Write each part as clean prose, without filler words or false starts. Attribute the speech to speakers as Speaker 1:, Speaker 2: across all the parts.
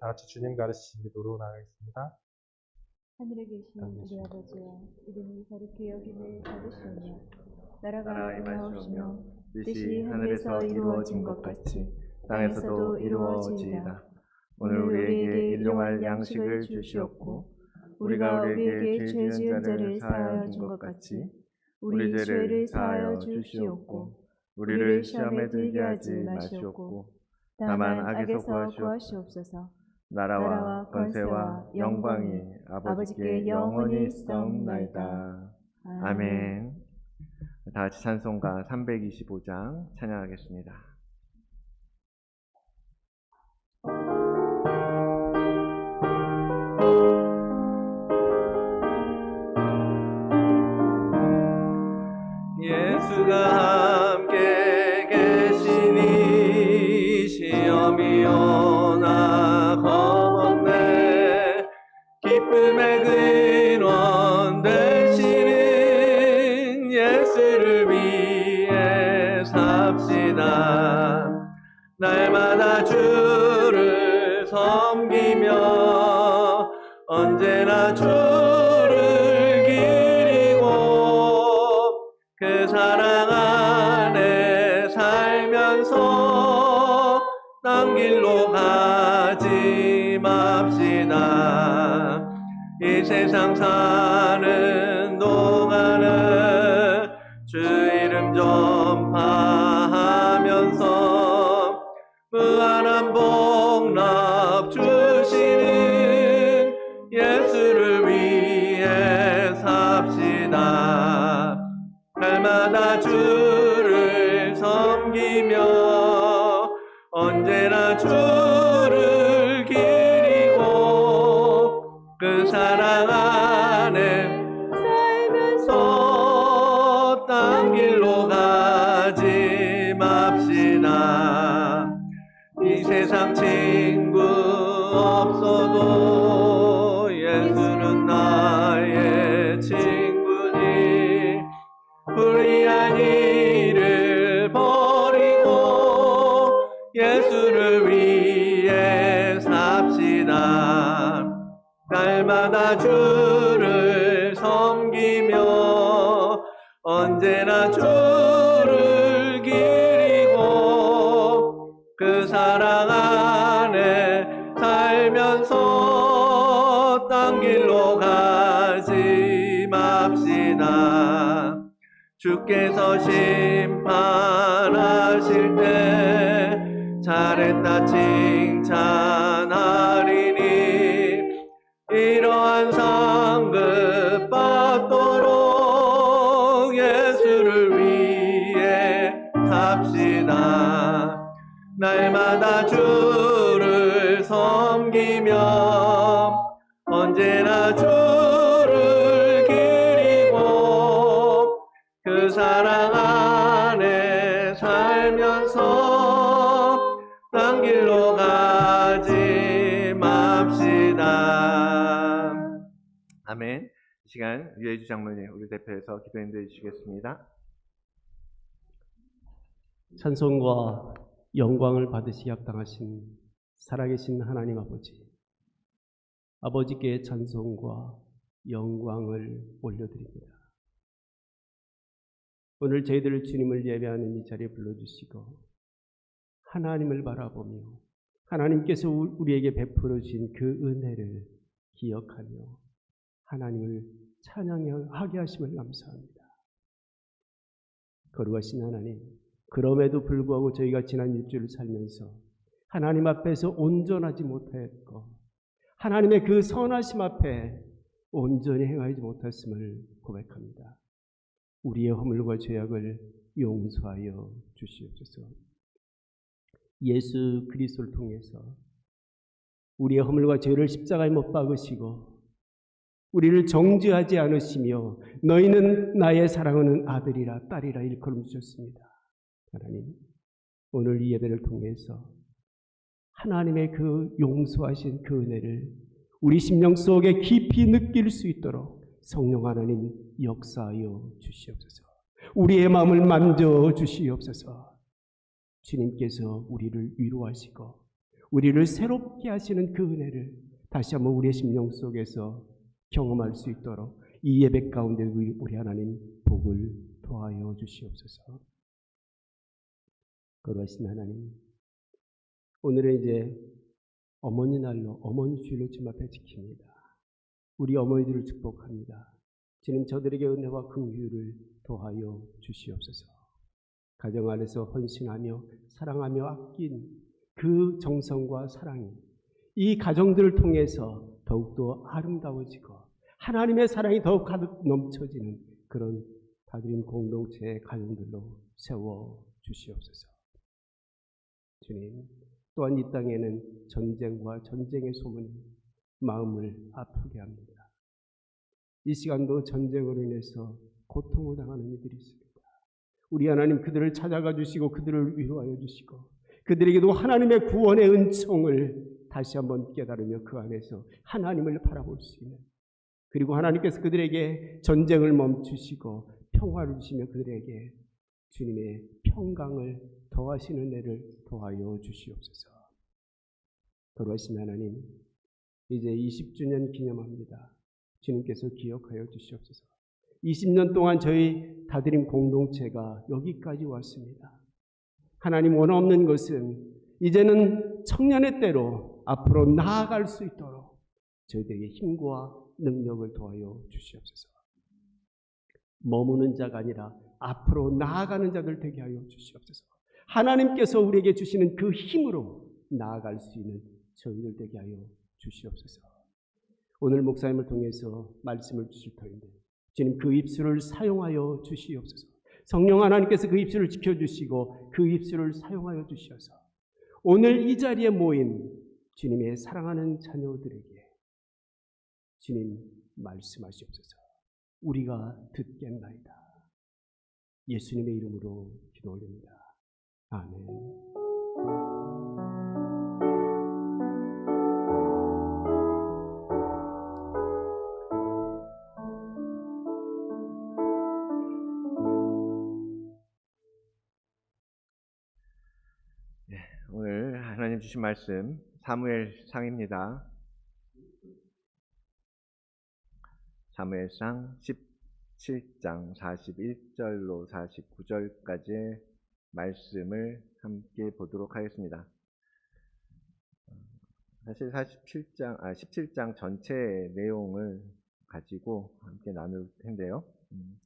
Speaker 1: 다 같이 주님 가르치신 기도로 나가겠습니다.
Speaker 2: 하늘에 계신 우리 아버지여, 이름이 거룩히 여김을 받으시오며 나라가 임하옵시며 뜻이 하늘에서 이루어진 것 같이 땅에서도 이루어지이다. 오늘 우리에게 일용할 양식을 주시옵고 우리가 우리에게 죄 지은 자를 사하여 준 것 같이 우리 죄를 사하여 주시옵고 우리를 시험에 들게 하지 마시옵고 다만 악에서 구하시옵소서. 나라와 권세와 영광이 아버지께 영원히 있사옵나이다.
Speaker 3: 아멘. 다 같이 찬송가 325장 찬양하겠습니다.
Speaker 4: 예수가 함께 계시니 시험이 오나 겁없네. 기쁨의 근원 되시는 예수를 위해 삽시다. 날마다 주를 섬기며 언제나 주를 기리고 그 사랑 안에 살면서 딴 길로 가지 맙시다. 이 세상 사는 동안은 주 이름 전파하면서 무한한 복락 주시는 예수를 위해 삽시다. 날마다 주를 섬기며 언제나 주를 기리고 그 사랑 안에 살면서 딴 길로 가지 맙시다. 이 세상 친구 없어도 예수는 나의 친구니 불의한 일을 버리고 예수를 위해 삽시다. 날마다 주를 섬기며 언제나 주를 기리고 그 사랑 안에 살면서 딴 길로 가지 맙시다. 주께서 심판하실 때 잘했다 칭찬하리니 이러한 상급 받도록 예수를 위해 삽시다. 날마다 주를 섬기며 언제나 주를 기리고 그 사랑 안에 살면서 딴 길로 가지 맙시다.
Speaker 3: 아멘. 이 시간 유해주 장로님 우리 대표해서 기도 인도해 주시겠습니다.
Speaker 5: 찬송과 영광을 받으시 합당하신 살아계신 하나님 아버지, 아버지께 찬송과 영광을 올려드립니다. 오늘 저희들 주님을 예배하는 이 자리에 불러주시고 하나님을 바라보며 하나님께서 우리에게 베풀어 주신 그 은혜를 기억하며 하나님을 찬양하게 하심을 감사합니다. 거룩하신 하나님, 그럼에도 불구하고 저희가 지난 일주일을 살면서 하나님 앞에서 온전하지 못하였고 하나님의 그 선하심 앞에 온전히 행하지 못했음을 고백합니다. 우리의 허물과 죄악을 용서하여 주시옵소서. 예수 그리스도를 통해서 우리의 허물과 죄를 십자가에 못 박으시고 우리를 정죄하지 않으시며 너희는 나의 사랑하는 아들이라 딸이라 일컬음 주셨습니다. 하나님, 오늘 이 예배를 통해서 하나님의 그 용서하신 그 은혜를 우리 심령 속에 깊이 느낄 수 있도록 성령 하나님 역사하여 주시옵소서. 우리의 마음을 만져 주시옵소서. 주님께서 우리를 위로하시고 우리를 새롭게 하시는 그 은혜를 다시 한번 우리의 심령 속에서 경험할 수 있도록 이 예배 가운데 우리 하나님 복을 더하여 주시옵소서. 거룩하신 하나님, 오늘은 이제 어머니 날로 어머니 주일로 주님 앞에 지킵니다. 우리 어머니들을 축복합니다. 주님, 저들에게 은혜와 긍휼을 더하여 주시옵소서. 가정 안에서 헌신하며 사랑하며 아낀 그 정성과 사랑이 이 가정들을 통해서 더욱더 아름다워지고 하나님의 사랑이 더욱 가득 넘쳐지는 그런 다드림 공동체의 가정들로 세워 주시옵소서. 주님, 또한 이 땅에는 전쟁과 전쟁의 소문이 마음을 아프게 합니다. 이 시간도 전쟁으로 인해서 고통을 당하는 이들이 있습니다. 우리 하나님, 그들을 찾아가 주시고 그들을 위로하여 주시고 그들에게도 하나님의 구원의 은총을 다시 한번 깨달으며 그 안에서 하나님을 바라볼 수 있는, 그리고 하나님께서 그들에게 전쟁을 멈추시고 평화를 주시며 그들에게 주님의 평강을 더하시는 은혜를 더하여 주시옵소서. 거룩하신 하나님, 이제 20주년 기념합니다. 주님께서 기억하여 주시옵소서. 20년 동안 저희 다드림 공동체가 여기까지 왔습니다. 하나님, 원없는 것은 이제는 청년의 때로 앞으로 나아갈 수 있도록 저희들에게 힘과 능력을 더하여 주시옵소서. 머무는 자가 아니라 앞으로 나아가는 자들 되게 하여 주시옵소서. 하나님께서 우리에게 주시는 그 힘으로 나아갈 수 있는 저희들 되게 하여 주시옵소서. 오늘 목사님을 통해서 말씀을 주실 터인데 주님, 그 입술을 사용하여 주시옵소서. 성령 하나님께서 그 입술을 지켜주시고 그 입술을 사용하여 주셔서 오늘 이 자리에 모인 주님의 사랑하는 자녀들에게 주님 말씀하시옵소서. 우리가 듣겠나이다. 예수님의 이름으로 기도 올립니다. 아멘.
Speaker 3: 오늘 하나님 주신 말씀 사무엘상입니다. 사무엘상 17장 41절로 49절까지의 말씀을 함께 보도록 하겠습니다. 사실 17장 전체 내용을 가지고 함께 나눌 텐데요.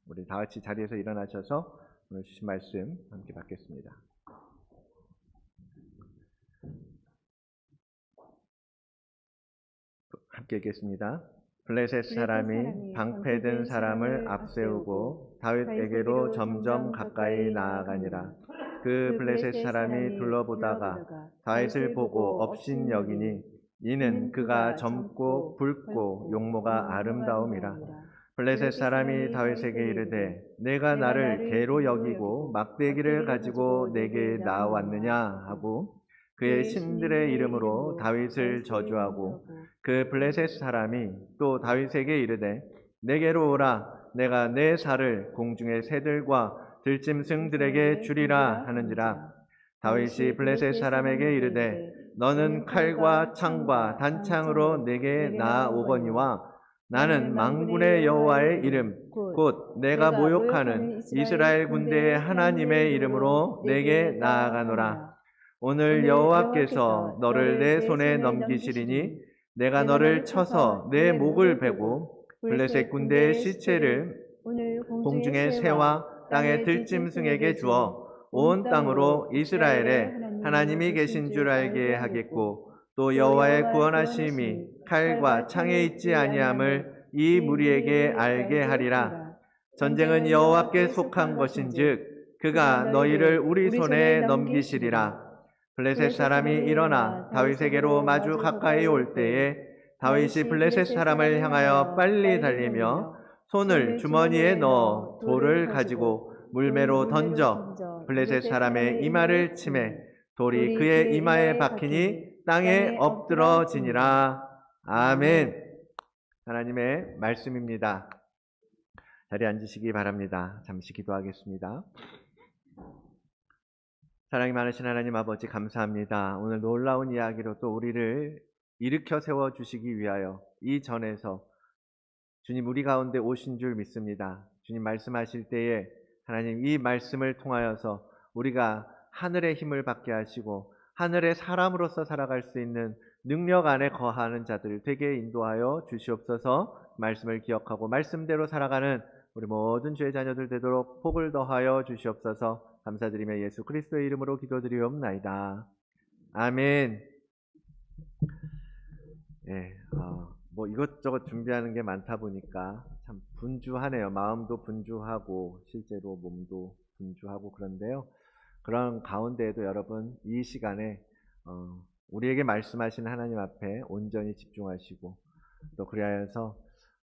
Speaker 3: 우리 다 같이 자리에서 일어나셔서 오늘 주신 말씀 함께 받겠습니다. 함께 읽겠습니다. 블레셋 사람이 방패든 사람을 앞세우고 다윗에게로 점점 가까이 나아가니라. 그 블레셋 사람이 둘러보다가 다윗을 보고 업신여기니 이는 그가 젊고 붉고 용모가 아름다움이라. 블레셋 사람이 다윗에게 이르되 내가 나를 개로 여기고 막대기를 가지고 내게 나왔느냐 하고 그의 신들의 이름으로 다윗을 저주하고 그 블레셋 사람이 또 다윗에게 이르되 내게로 오라. 내가 내 살을 공중의 새들과 들짐승들에게 주리라 하는지라. 다윗이 블레셋 사람에게 이르되 너는 칼과 창과 단창으로 내게 나아오거니와 나는 만군의 여호와의 이름 곧 내가 모욕하는 이스라엘 군대의 하나님의 이름으로 내게 나아가노라. 오늘 여호와께서 너를 내 손에 넘기시리니 내가 너를 쳐서 내 목을 베고 블레셋 군대의 시체를 공중의 새와 땅의 들짐승에게 주어 온 땅으로 이스라엘에 하나님이 계신 줄 알게 하겠고 또 여호와의 구원하심이 칼과 창에 있지 아니함을 이 무리에게 알게 하리라. 전쟁은 여호와께 속한 것인즉 그가 너희를 우리 손에 넘기시리라. 블레셋 사람이 일어나 다윗에게로 마주 가까이 올 때에 다윗이 블레셋 사람을 향하여 빨리 달리며 손을 주머니에 넣어 돌을 가지고 물매로 던져 블레셋 사람의 이마를 치매 돌이 그의 이마에 박히니 땅에 엎드러지니라. 아멘. 하나님의 말씀입니다. 자리에 앉으시기 바랍니다. 잠시 기도하겠습니다. 사랑이 많으신 하나님 아버지 감사합니다. 오늘 놀라운 이야기로 또 우리를 일으켜 세워주시기 위하여 이 전에서 주님 우리 가운데 오신 줄 믿습니다. 주님 말씀하실 때에 하나님 이 말씀을 통하여서 우리가 하늘의 힘을 받게 하시고 하늘의 사람으로서 살아갈 수 있는 능력 안에 거하는 자들 되게 인도하여 주시옵소서. 말씀을 기억하고 말씀대로 살아가는 우리 모든 주의 자녀들 되도록 복을 더하여 주시옵소서. 감사드리며 예수 그리스도의 이름으로 기도드리옵나이다. 아멘. 예, 뭐 이것저것 준비하는 게 많다 보니까 참 분주하네요. 마음도 분주하고 실제로 몸도 분주하고 그런데요. 그런 가운데에도 여러분 이 시간에 우리에게 말씀하시는 하나님 앞에 온전히 집중하시고 또 그리하여서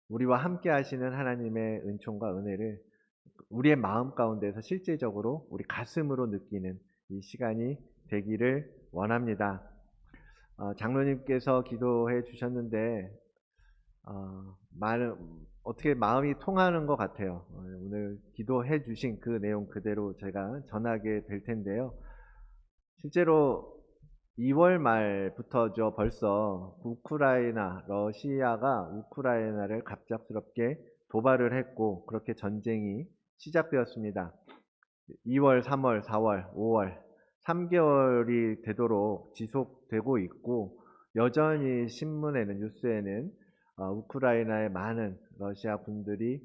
Speaker 3: 우리와 함께 하시는 하나님의 은총과 은혜를 우리의 마음 가운데서 실제적으로 우리 가슴으로 느끼는 이 시간이 되기를 원합니다. 장로님께서 기도해 주셨는데 어떻게 마음이 통하는 것 같아요. 오늘 기도해 주신 그 내용 그대로 제가 전하게 될 텐데요. 실제로 2월 말부터죠. 벌써 러시아가 우크라이나를 갑작스럽게 도발을 했고 그렇게 전쟁이 시작되었습니다. 2월, 3월, 4월, 5월 3개월이 되도록 지속되고 있고 여전히 신문에는 뉴스에는 우크라이나의 많은 러시아 군들이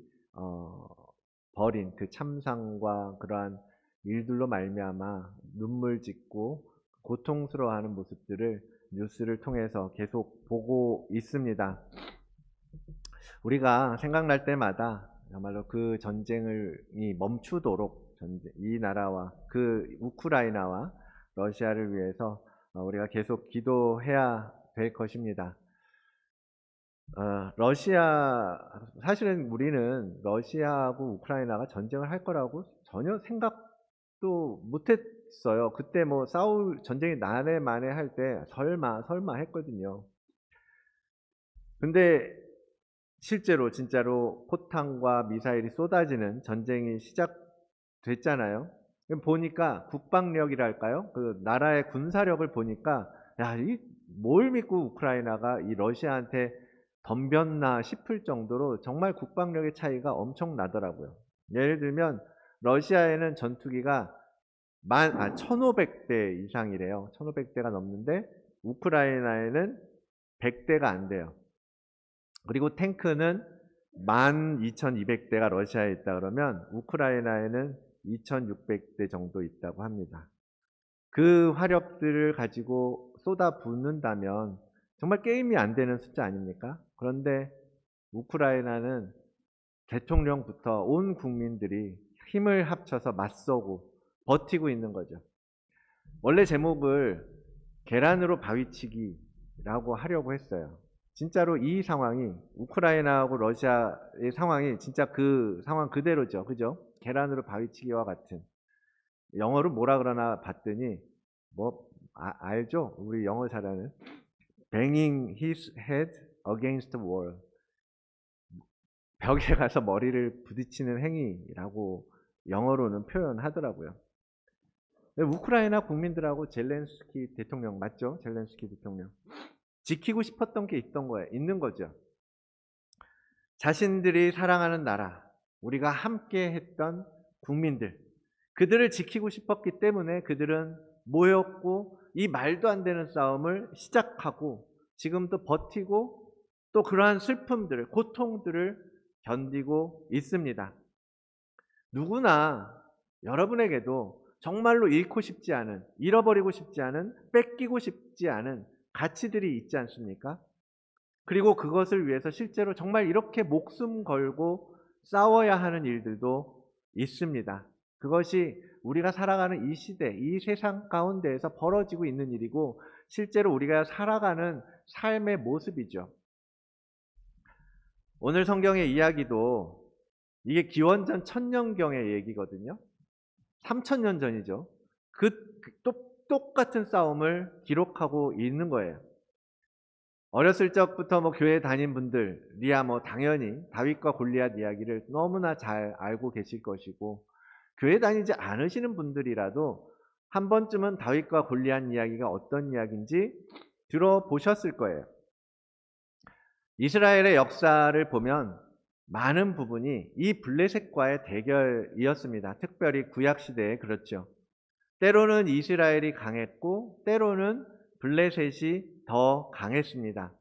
Speaker 3: 벌인 그 참상과 그러한 일들로 말미암아 눈물 짓고 고통스러워하는 모습들을 뉴스를 통해서 계속 보고 있습니다. 우리가 생각날 때마다 정말로 그 전쟁이 멈추도록 이 나라와 그 우크라이나와 러시아를 위해서 우리가 계속 기도해야 될 것입니다. 사실은 우리는 러시아하고 우크라이나가 전쟁을 할 거라고 전혀 생각도 못했어요. 그때 뭐 전쟁이 나네 만에 할 때 설마 했거든요. 근데 실제로 진짜로 포탄과 미사일이 쏟아지는 전쟁이 시작됐잖아요. 보니까 국방력이랄까요? 그 나라의 군사력을 보니까 뭘 믿고 우크라이나가 이 러시아한테 덤볐나 싶을 정도로 정말 국방력의 차이가 엄청나더라고요. 예를 들면 러시아에는 전투기가 1,500대 이상이래요. 1,500대가 넘는데 우크라이나에는 100대가 안 돼요. 그리고 탱크는 12,200대가 러시아에 있다 그러면 우크라이나에는 2,600대 정도 있다고 합니다. 그 화력들을 가지고 쏟아붓는다면 정말 게임이 안 되는 숫자 아닙니까? 그런데 우크라이나는 대통령부터 온 국민들이 힘을 합쳐서 맞서고 버티고 있는 거죠. 원래 제목을 계란으로 바위치기라고 하려고 했어요. 진짜로 이 상황이 우크라이나하고 러시아의 상황이 진짜 그 상황 그대로죠. 그죠? 계란으로 바위치기와 같은. 영어로 뭐라 그러나 봤더니 알죠? 우리 영어 잘하는 banging his head against the wall. 벽에 가서 머리를 부딪히는 행위라고 영어로는 표현하더라고요. 우크라이나 국민들하고 젤렌스키 대통령 맞죠? 젤렌스키 대통령 지키고 싶었던 게 있는 거죠. 자신들이 사랑하는 나라, 우리가 함께 했던 국민들, 그들을 지키고 싶었기 때문에 그들은 모였고 이 말도 안 되는 싸움을 시작하고 지금도 버티고 또 그러한 슬픔들, 고통들을 견디고 있습니다. 누구나 여러분에게도 정말로 잃고 싶지 않은, 잃어버리고 싶지 않은, 뺏기고 싶지 않은 가치들이 있지 않습니까? 그리고 그것을 위해서 실제로 정말 이렇게 목숨 걸고 싸워야 하는 일들도 있습니다. 그것이 우리가 살아가는 이 시대, 이 세상 가운데에서 벌어지고 있는 일이고 실제로 우리가 살아가는 삶의 모습이죠. 오늘 성경의 이야기도 이게 기원전 1000년경의 얘기거든요. 3000년 전이죠. 똑같은 싸움을 기록하고 있는 거예요. 어렸을 적부터 교회 다닌 분들이야 당연히 다윗과 골리앗 이야기를 너무나 잘 알고 계실 것이고 교회 다니지 않으시는 분들이라도 한 번쯤은 다윗과 골리앗 이야기가 어떤 이야기인지 들어보셨을 거예요. 이스라엘의 역사를 보면 많은 부분이 이 블레셋과의 대결이었습니다. 특별히 구약 시대에 그렇죠. 때로는 이스라엘이 강했고 때로는 블레셋이 더 강했습니다.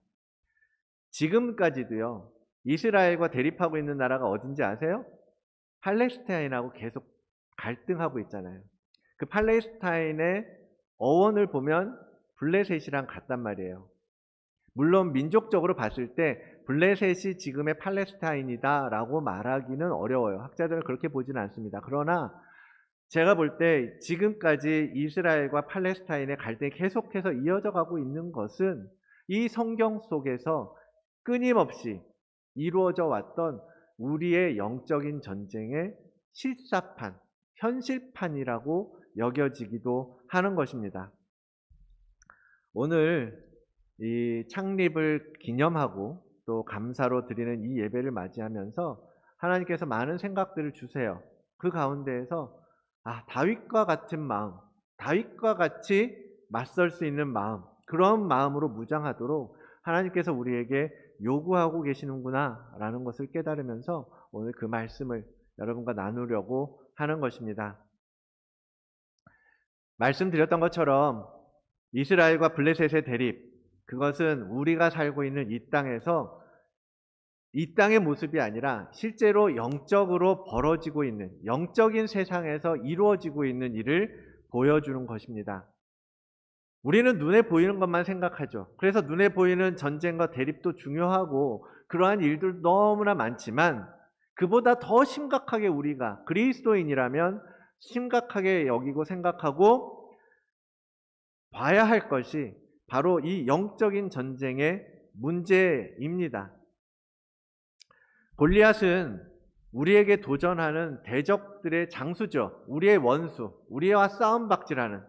Speaker 3: 지금까지도요. 이스라엘과 대립하고 있는 나라가 어딘지 아세요? 팔레스타인하고 계속 갈등하고 있잖아요. 그 팔레스타인의 어원을 보면 블레셋이랑 같단 말이에요. 물론 민족적으로 봤을 때 블레셋이 지금의 팔레스타인이다라고 말하기는 어려워요. 학자들은 그렇게 보지는 않습니다. 그러나 제가 볼 때 지금까지 이스라엘과 팔레스타인의 갈등이 계속해서 이어져 가고 있는 것은 이 성경 속에서 끊임없이 이루어져 왔던 우리의 영적인 전쟁의 실사판, 현실판이라고 여겨지기도 하는 것입니다. 오늘 이 창립을 기념하고 또 감사로 드리는 이 예배를 맞이하면서 하나님께서 많은 생각들을 주세요. 그 가운데에서 다윗과 같은 마음, 다윗과 같이 맞설 수 있는 마음, 그런 마음으로 무장하도록 하나님께서 우리에게 요구하고 계시는구나 라는 것을 깨달으면서 오늘 그 말씀을 여러분과 나누려고 하는 것입니다. 말씀드렸던 것처럼 이스라엘과 블레셋의 대립, 그것은 우리가 살고 있는 이 땅에서 이 땅의 모습이 아니라 실제로 영적으로 벌어지고 있는, 영적인 세상에서 이루어지고 있는 일을 보여주는 것입니다. 우리는 눈에 보이는 것만 생각하죠. 그래서 눈에 보이는 전쟁과 대립도 중요하고 그러한 일들 너무나 많지만 그보다 더 심각하게 우리가 그리스도인이라면 심각하게 여기고 생각하고 봐야 할 것이 바로 이 영적인 전쟁의 문제입니다. 골리앗은 우리에게 도전하는 대적들의 장수죠. 우리의 원수, 우리와 싸움박질하는.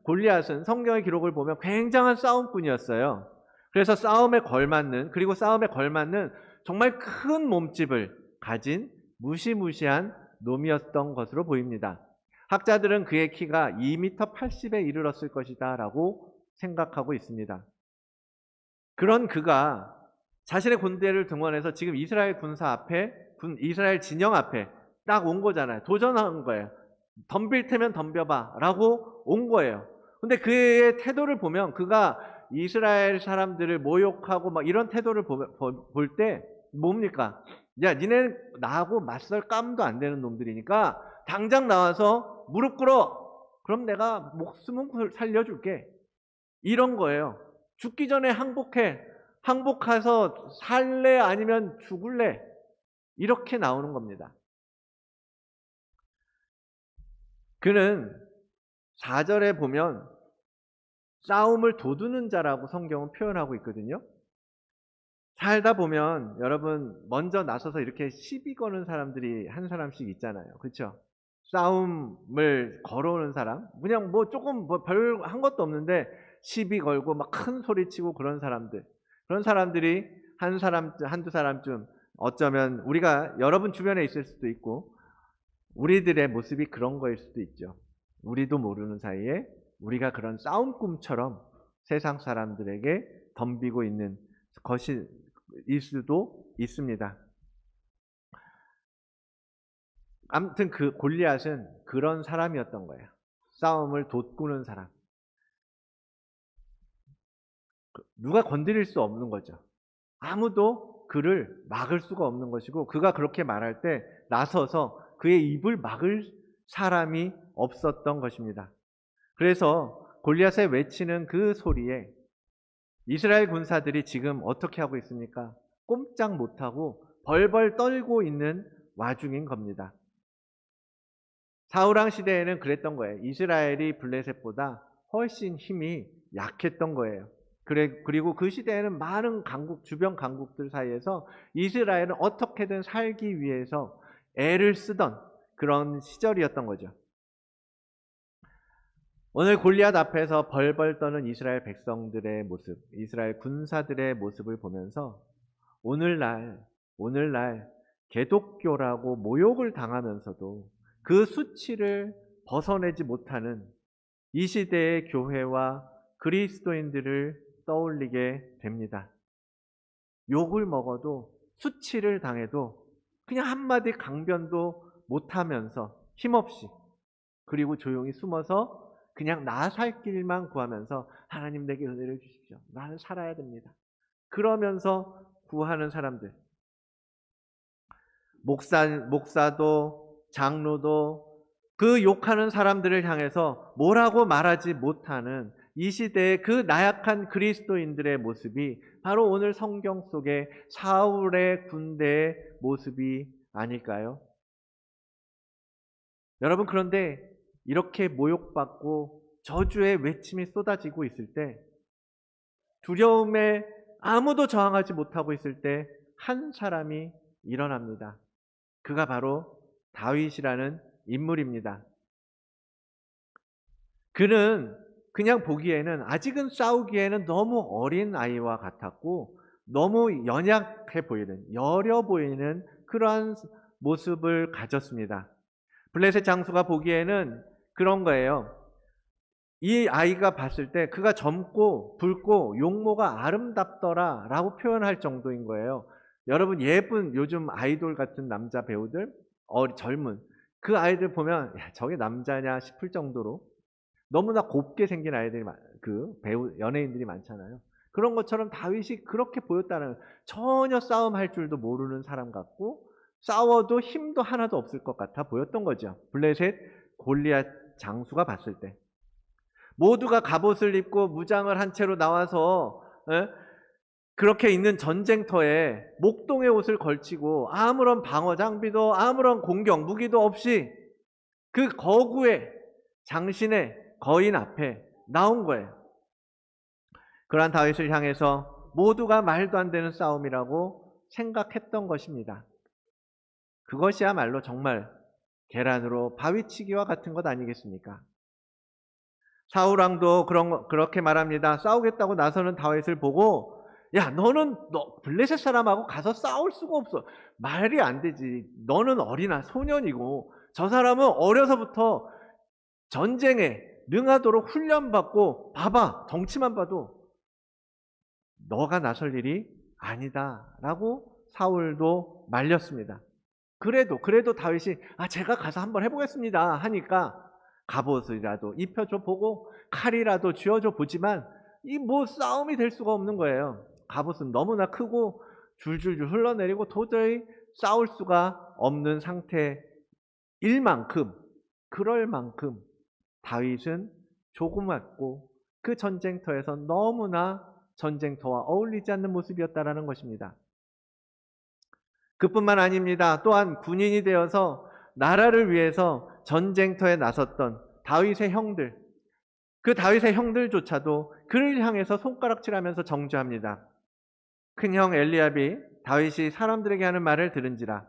Speaker 3: 골리앗은 성경의 기록을 보면 굉장한 싸움꾼이었어요. 그래서 싸움에 걸맞는 정말 큰 몸집을 가진 무시무시한 놈이었던 것으로 보입니다. 학자들은 그의 키가 2m 80에 이르렀을 것이다 라고 생각하고 있습니다. 그런 그가 자신의 군대를 등원해서 지금 이스라엘 군사 앞에, 이스라엘 진영 앞에 딱 온 거잖아요. 도전한 거예요. 덤빌 테면 덤벼봐 라고 온 거예요. 근데 그의 태도를 보면 그가 이스라엘 사람들을 모욕하고 막 이런 태도를 볼 때 뭡니까? 야, 니네 나하고 맞설 깜도 안 되는 놈들이니까 당장 나와서 무릎 꿇어. 그럼 내가 목숨은 살려줄게. 이런 거예요. 죽기 전에 항복해. 항복해서 살래 아니면 죽을래. 이렇게 나오는 겁니다. 그는 4절에 보면 싸움을 도두는 자라고 성경은 표현하고 있거든요. 살다 보면 여러분 먼저 나서서 이렇게 시비 거는 사람들이 한 사람씩 있잖아요. 그렇죠? 싸움을 걸어오는 사람, 그냥 뭐 조금 별 한 것도 없는데 시비 걸고 막 큰 소리 치고 그런 사람들이 한두 사람쯤 어쩌면 우리가 여러분 주변에 있을 수도 있고 우리들의 모습이 그런 거일 수도 있죠. 우리도 모르는 사이에 우리가 그런 싸움꾼처럼 세상 사람들에게 덤비고 있는 것일 수도 있습니다. 아무튼 그 골리앗은 그런 사람이었던 거예요. 싸움을 돋구는 사람. 누가 건드릴 수 없는 거죠. 아무도 그를 막을 수가 없는 것이고 그가 그렇게 말할 때 나서서 그의 입을 막을 사람이 없었던 것입니다. 그래서 골리앗의 외치는 그 소리에 이스라엘 군사들이 지금 어떻게 하고 있습니까? 꼼짝 못하고 벌벌 떨고 있는 와중인 겁니다. 사울왕 시대에는 그랬던 거예요. 이스라엘이 블레셋보다 훨씬 힘이 약했던 거예요. 그리고 그 시대에는 많은 주변 강국들 사이에서 이스라엘은 어떻게든 살기 위해서 애를 쓰던 그런 시절이었던 거죠. 오늘 골리앗 앞에서 벌벌 떠는 이스라엘 백성들의 모습, 이스라엘 군사들의 모습을 보면서 오늘날 개독교라고 모욕을 당하면서도 그 수치를 벗어내지 못하는 이 시대의 교회와 그리스도인들을 떠올리게 됩니다. 욕을 먹어도 수치를 당해도 그냥 한마디 강변도 못하면서 힘없이, 그리고 조용히 숨어서 그냥 나 살 길만 구하면서 하나님 내게 은혜를 주십시오. 나는 살아야 됩니다. 그러면서 구하는 사람들. 목사도 장로도 그 욕하는 사람들을 향해서 뭐라고 말하지 못하는 이 시대의 그 나약한 그리스도인들의 모습이 바로 오늘 성경 속의 사울의 군대의 모습이 아닐까요? 여러분, 그런데 이렇게 모욕받고 저주의 외침이 쏟아지고 있을 때, 두려움에 아무도 저항하지 못하고 있을 때 한 사람이 일어납니다. 그가 바로 다윗이라는 인물입니다. 그는 그냥 보기에는, 아직은 싸우기에는 너무 어린 아이와 같았고 너무 연약해 보이는, 여려 보이는 그러한 모습을 가졌습니다. 블레셋 장수가 보기에는 그런 거예요. 이 아이가 봤을 때 그가 젊고 붉고 용모가 아름답더라 라고 표현할 정도인 거예요. 여러분, 예쁜 요즘 아이돌 같은 남자 배우들, 젊은 그 아이들 보면 야, 저게 남자냐 싶을 정도로 너무나 곱게 생긴 아이들이, 그 배우 연예인들이 많잖아요. 그런 것처럼 다윗이 그렇게 보였다는, 전혀 싸움할 줄도 모르는 사람 같고 싸워도 힘도 하나도 없을 것 같아 보였던 거죠. 블레셋 골리앗 장수가 봤을 때 모두가 갑옷을 입고 무장을 한 채로 나와서 그렇게 있는 전쟁터에 목동의 옷을 걸치고 아무런 방어 장비도 아무런 공격 무기도 없이 그 거구의 장신의 거인 앞에 나온 거예요. 그러한 다윗을 향해서 모두가 말도 안 되는 싸움이라고 생각했던 것입니다. 그것이야말로 정말 계란으로 바위치기와 같은 것 아니겠습니까? 사울왕도 그렇게 말합니다. 싸우겠다고 나서는 다윗을 보고, 야, 너 블레셋 사람하고 가서 싸울 수가 없어. 말이 안 되지. 너는 어린아 소년이고 저 사람은 어려서부터 전쟁에 능하도록 훈련받고, 봐봐, 덩치만 봐도 너가 나설 일이 아니다 라고 사울도 말렸습니다. 그래도 다윗이 제가 가서 한번 해보겠습니다 하니까 갑옷이라도 입혀줘 보고 칼이라도 쥐어줘 보지만 이 뭐 싸움이 될 수가 없는 거예요. 갑옷은 너무나 크고 줄줄줄 흘러내리고 도저히 싸울 수가 없는 상태일 만큼, 그럴 만큼 다윗은 조그맣고 그 전쟁터에서 너무나 전쟁터와 어울리지 않는 모습이었다라는 것입니다. 그뿐만 아닙니다. 또한 군인이 되어서 나라를 위해서 전쟁터에 나섰던 다윗의 형들, 그 다윗의 형들조차도 그를 향해서 손가락질하면서 정죄합니다. 큰형 엘리압이 다윗이 사람들에게 하는 말을 들은지라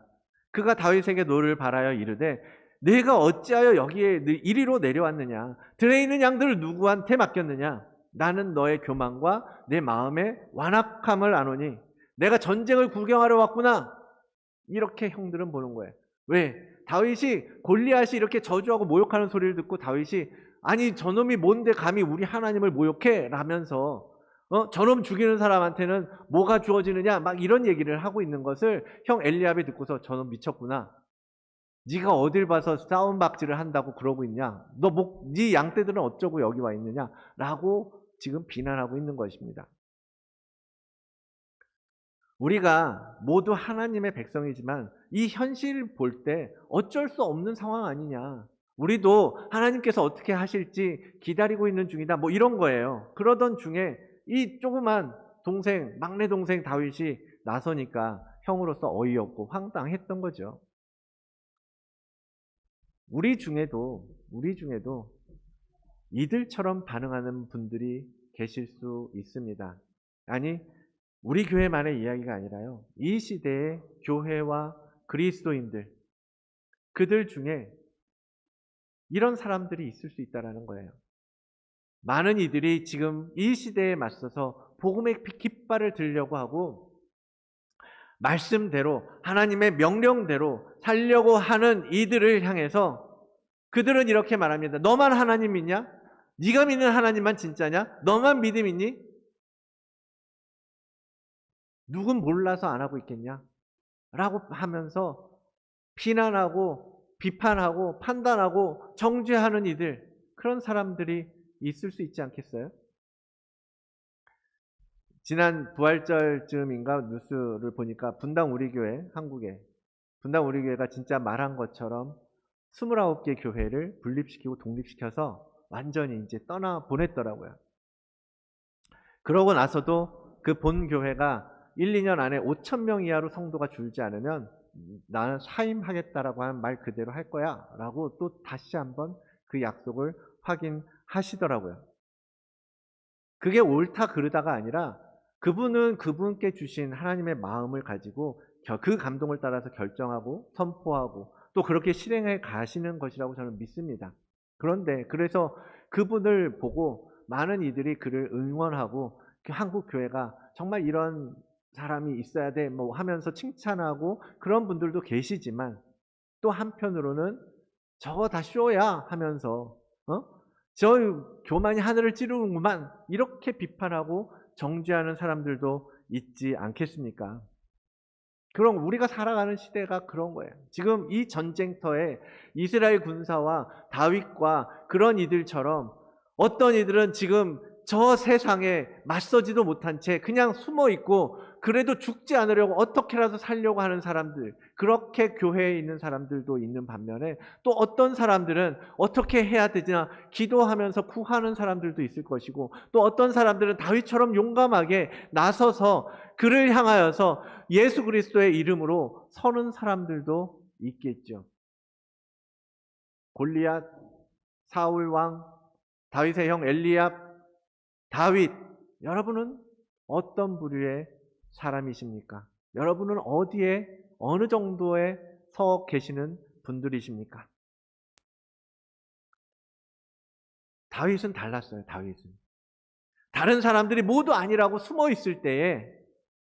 Speaker 3: 그가 다윗에게 노를 바라여 이르되, 내가 어찌하여 여기에 이리로 내려왔느냐? 들에 있는 양들을 누구한테 맡겼느냐? 나는 너의 교만과 내 마음의 완악함을 아노니 내가 전쟁을 구경하러 왔구나. 이렇게 형들은 보는 거예요. 왜? 다윗이, 골리앗이 이렇게 저주하고 모욕하는 소리를 듣고 다윗이, 아니 저놈이 뭔데 감히 우리 하나님을 모욕해? 라면서 저놈 죽이는 사람한테는 뭐가 주어지느냐? 막 이런 얘기를 하고 있는 것을 형 엘리압이 듣고서, 저놈 미쳤구나. 네가 어딜 봐서 싸움박질을 한다고 그러고 있냐? 네 양떼들은 어쩌고 여기 와 있느냐? 라고 지금 비난하고 있는 것입니다. 우리가 모두 하나님의 백성이지만 이 현실을 볼 때 어쩔 수 없는 상황 아니냐. 우리도 하나님께서 어떻게 하실지 기다리고 있는 중이다. 뭐 이런 거예요. 그러던 중에 이 조그만 동생, 막내 동생 다윗이 나서니까 형으로서 어이없고 황당했던 거죠. 우리 중에도 이들처럼 반응하는 분들이 계실 수 있습니다. 아니, 우리 교회만의 이야기가 아니라요, 이 시대의 교회와 그리스도인들, 그들 중에 이런 사람들이 있을 수 있다는 거예요. 많은 이들이 지금 이 시대에 맞서서 복음의 깃발을 들려고 하고 말씀대로, 하나님의 명령대로 살려고 하는 이들을 향해서 그들은 이렇게 말합니다. 너만 하나님 믿냐? 네가 믿는 하나님만 진짜냐? 너만 믿음 있니? 누군 몰라서 안 하고 있겠냐? 라고 하면서 비난하고 비판하고 판단하고 정죄하는 이들, 그런 사람들이 있을 수 있지 않겠어요? 지난 부활절쯤인가 뉴스를 보니까 분당 우리교회, 한국에 분당 우리교회가 진짜 말한 것처럼 29개 교회를 분립시키고 독립시켜서 완전히 이제 떠나 보냈더라고요. 그러고 나서도 그 본 교회가 1, 2년 안에 5,000명 이하로 성도가 줄지 않으면 나는 사임하겠다라고 한 말 그대로 할 거야 라고 또 다시 한번 그 약속을 확인하시더라고요. 그게 옳다 그르다가 아니라 그분은 그분께 주신 하나님의 마음을 가지고 그 감동을 따라서 결정하고 선포하고 또 그렇게 실행해 가시는 것이라고 저는 믿습니다. 그런데 그래서 그분을 보고 많은 이들이 그를 응원하고 한국 교회가 정말 이런 사람이 있어야 돼 뭐 하면서 칭찬하고 그런 분들도 계시지만 또 한편으로는 저거 다 쇼야 하면서 저 교만이 하늘을 찌르는구만 이렇게 비판하고 정죄하는 사람들도 있지 않겠습니까? 그럼 우리가 살아가는 시대가 그런 거예요. 지금 이 전쟁터에 이스라엘 군사와 다윗과 그런 이들처럼 어떤 이들은 지금 저 세상에 맞서지도 못한 채 그냥 숨어 있고 그래도 죽지 않으려고 어떻게라도 살려고 하는 사람들, 그렇게 교회에 있는 사람들도 있는 반면에 또 어떤 사람들은 어떻게 해야 되나 기도하면서 구하는 사람들도 있을 것이고 또 어떤 사람들은 다윗처럼 용감하게 나서서 그를 향하여서 예수 그리스도의 이름으로 서는 사람들도 있겠죠. 골리앗, 사울 왕, 다윗의 형 엘리압, 다윗, 여러분은 어떤 부류의 사람이십니까? 여러분은 어디에 어느 정도에 서 계시는 분들이십니까? 다윗은 달랐어요. 다윗은 다른 사람들이 모두 아니라고 숨어 있을 때에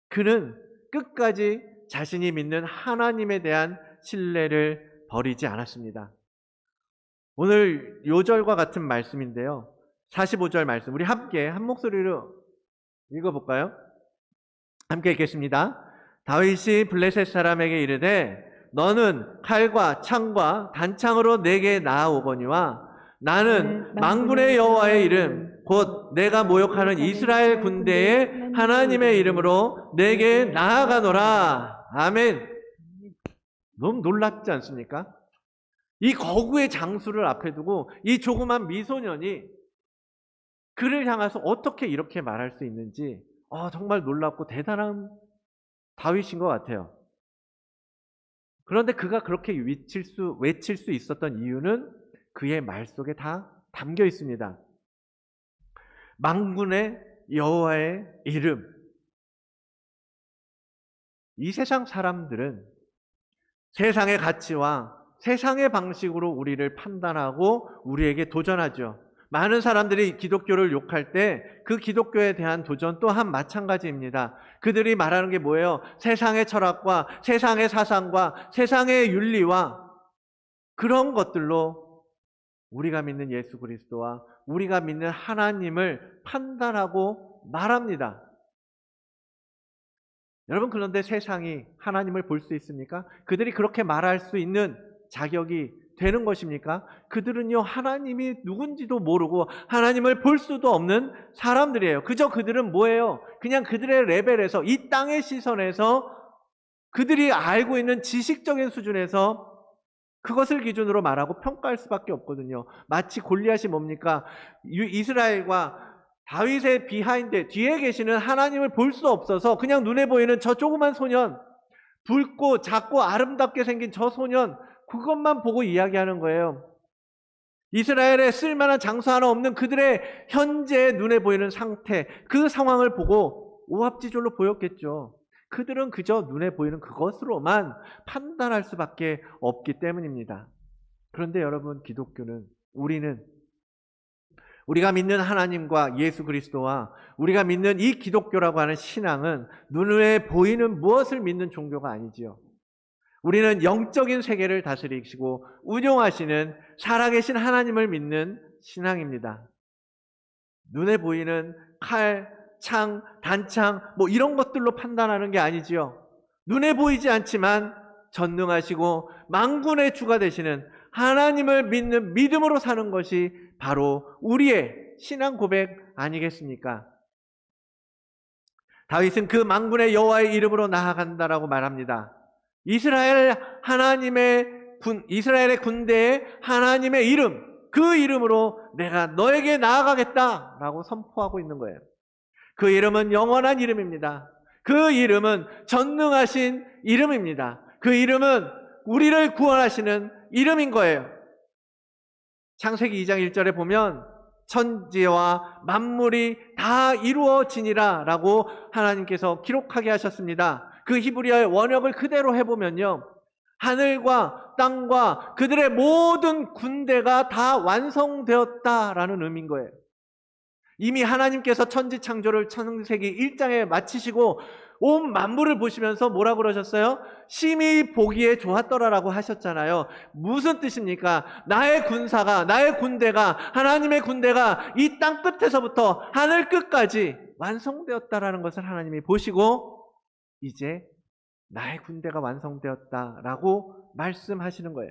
Speaker 3: 그는 끝까지 자신이 믿는 하나님에 대한 신뢰를 버리지 않았습니다. 오늘 요절과 같은 말씀인데요. 45절 말씀 우리 함께 한 목소리로 읽어볼까요? 함께 읽겠습니다. 다윗이 블레셋 사람에게 이르되 너는 칼과 창과 단창으로 내게 나아오거니와 나는 만군의 여호와의 이름 곧 내가 모욕하는 이스라엘 군대의 하나님의 이름으로 내게 나아가노라. 아멘. 너무 놀랍지 않습니까? 이 거구의 장수를 앞에 두고 이 조그만 미소년이 그를 향해서 어떻게 이렇게 말할 수 있는지 정말 놀랍고 대단한 다윗인 것 같아요. 그런데 그가 그렇게 외칠 수 있었던 이유는 그의 말 속에 다 담겨 있습니다. 만군의 여호와의 이름. 이 세상 사람들은 세상의 가치와 세상의 방식으로 우리를 판단하고 우리에게 도전하죠. 많은 사람들이 기독교를 욕할 때 그 기독교에 대한 도전 또한 마찬가지입니다. 그들이 말하는 게 뭐예요? 세상의 철학과 세상의 사상과 세상의 윤리와 그런 것들로 우리가 믿는 예수 그리스도와 우리가 믿는 하나님을 판단하고 말합니다. 여러분, 그런데 세상이 하나님을 볼 수 있습니까? 그들이 그렇게 말할 수 있는 자격이 되는 것입니까? 그들은요, 하나님이 누군지도 모르고 하나님을 볼 수도 없는 사람들이에요. 그저 그들은 뭐예요? 그냥 그들의 레벨에서, 이 땅의 시선에서 그들이 알고 있는 지식적인 수준에서 그것을 기준으로 말하고 평가할 수밖에 없거든요. 마치 골리앗이 뭡니까? 이스라엘과 다윗의 비하인드 뒤에 계시는 하나님을 볼 수 없어서 그냥 눈에 보이는 저 조그만 소년, 붉고 작고 아름답게 생긴 저 소년, 그것만 보고 이야기하는 거예요. 이스라엘에 쓸만한 장수 하나 없는 그들의 현재 눈에 보이는 상태, 그 상황을 보고 오합지졸로 보였겠죠. 그들은 그저 눈에 보이는 그것으로만 판단할 수밖에 없기 때문입니다. 그런데 여러분, 기독교는, 우리가 믿는 하나님과 예수 그리스도와 우리가 믿는 이 기독교라고 하는 신앙은 눈에 보이는 무엇을 믿는 종교가 아니지요. 우리는 영적인 세계를 다스리시고 운용하시는 살아계신 하나님을 믿는 신앙입니다. 눈에 보이는 칼, 창, 단창 뭐 이런 것들로 판단하는 게 아니지요. 눈에 보이지 않지만 전능하시고 만군의 주가 되시는 하나님을 믿는 믿음으로 사는 것이 바로 우리의 신앙 고백 아니겠습니까? 다윗은 그 만군의 여호와의 이름으로 나아간다라고 말합니다. 이스라엘의 군대의 하나님의 이름, 그 이름으로 내가 너에게 나아가겠다라고 선포하고 있는 거예요. 그 이름은 영원한 이름입니다. 그 이름은 전능하신 이름입니다. 그 이름은 우리를 구원하시는 이름인 거예요. 창세기 2장 1절에 보면 천지와 만물이 다 이루어지니라 라고 하나님께서 기록하게 하셨습니다. 그 히브리어의 원역을 그대로 해보면요, 하늘과 땅과 그들의 모든 군대가 다 완성되었다라는 의미인 거예요. 이미 하나님께서 천지 창조를 창세기 1장에 마치시고 온 만물을 보시면서 뭐라고 그러셨어요? 심히 보기에 좋았더라라고 하셨잖아요. 무슨 뜻입니까? 나의 군사가, 나의 군대가, 하나님의 군대가 이 땅 끝에서부터 하늘 끝까지 완성되었다라는 것을 하나님이 보시고 이제 나의 군대가 완성되었다라고 말씀하시는 거예요.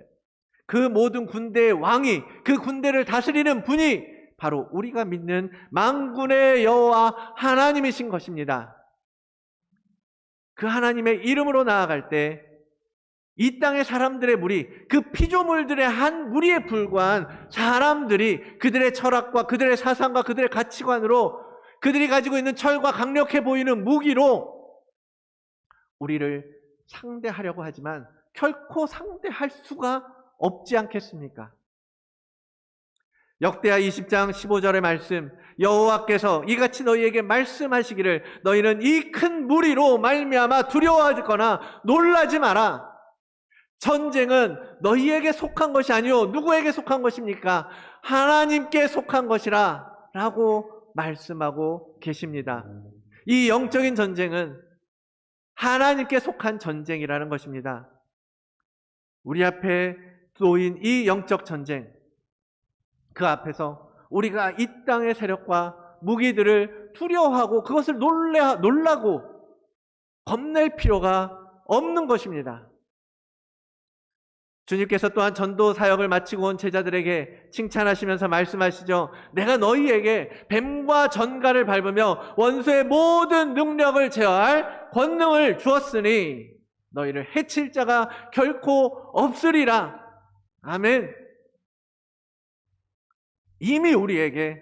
Speaker 3: 그 모든 군대의 왕이, 그 군대를 다스리는 분이 바로 우리가 믿는 만군의 여호와 하나님이신 것입니다. 그 하나님의 이름으로 나아갈 때 이 땅의 사람들의 무리, 그 피조물들의 한 무리에 불과한 사람들이 그들의 철학과 그들의 사상과 그들의 가치관으로, 그들이 가지고 있는 철과 강력해 보이는 무기로 우리를 상대하려고 하지만 결코 상대할 수가 없지 않겠습니까? 역대하 20장 15절의 말씀, 여호와께서 이같이 너희에게 말씀하시기를 너희는 이 큰 무리로 말미암아 두려워하거나 놀라지 마라. 전쟁은 너희에게 속한 것이 아니요 누구에게 속한 것입니까? 하나님께 속한 것이라 라고 말씀하고 계십니다. 이 영적인 전쟁은 하나님께 속한 전쟁이라는 것입니다. 우리 앞에 놓인 이 영적 전쟁, 그 앞에서 우리가 이 땅의 세력과 무기들을 두려워하고 그것을 놀라고 겁낼 필요가 없는 것입니다. 주님께서 또한 전도 사역을 마치고 온 제자들에게 칭찬하시면서 말씀하시죠. 내가 너희에게 뱀과 전갈을 밟으며 원수의 모든 능력을 제어할 권능을 주었으니 너희를 해칠 자가 결코 없으리라. 아멘. 이미 우리에게